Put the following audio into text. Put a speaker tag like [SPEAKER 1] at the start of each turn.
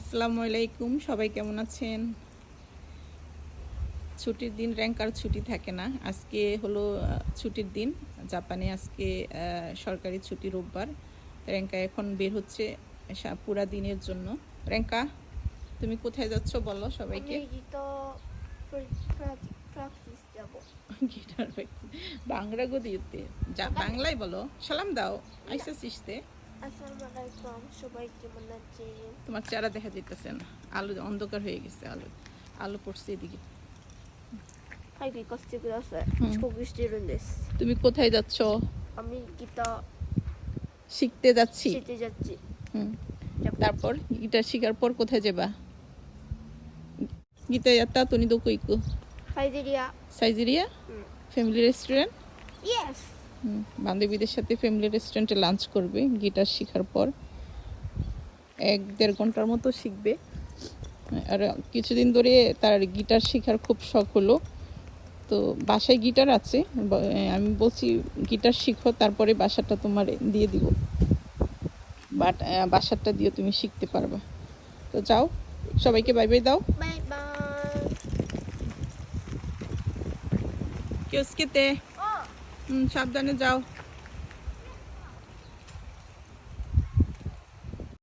[SPEAKER 1] আসসালামু আলাইকুম, সবাই কেমন আছেন? ছুটির দিন র্যাঙ্কার ছুটি থাকে না। আজকে হলো ছুটির দিন। জাপানে আজকে সরকারি ছুটি, রোববার। র্যাঙ্কা এখন বের হচ্ছে পুরা দিনের জন্য। র্যাঙ্কা, তুমি কোথায় যাচ্ছ বলো সবাইকে।
[SPEAKER 2] প্র্যাকটিস যাব।
[SPEAKER 1] গিটার বাংলা গদিতে বাংলায় বলো, সালাম দাও। আইসা সিস্তে।
[SPEAKER 2] আসসালামু আলাইকুম, সবাই কেমন আছেন?
[SPEAKER 1] তোমার চেহারা দেখা যাইতেছে না, আলো অন্ধকার হয়ে গেছে, আলো পড়ছে এদিকে। তুমি কোথায় যাচ্ছ?
[SPEAKER 2] আমি গিটার
[SPEAKER 1] শিখতে যাচ্ছি।
[SPEAKER 2] শিখতে যাচ্ছি।
[SPEAKER 1] তারপর গিটার শিখার পর কোথায় যাবা? Guitar yatta to ni doko iku? Saizeriya family restaurant.
[SPEAKER 2] Yes.
[SPEAKER 1] বান্ধবীদের সাথে ফ্যামিলি রেস্টুরেন্টে লাঞ্চ করবে গিটার শেখার পর। 1-1.5 ঘন্টার মতো শিখবে। আর কিছুদিন ধরে তার গিটার শেখার খুব শখ হলো, তো বাসায় গিটার আছে। আমি বলছি গিটার শিখো, তারপরে বাসাটা তোমার দিয়ে দিব, বাট বাসাটা দিয়ে তুমি শিখতে পারবে। তো যাও, সবাইকে বাই বাই দাও।
[SPEAKER 2] Bye bye.
[SPEAKER 1] কিউস্কেতে সাবধানে যাও।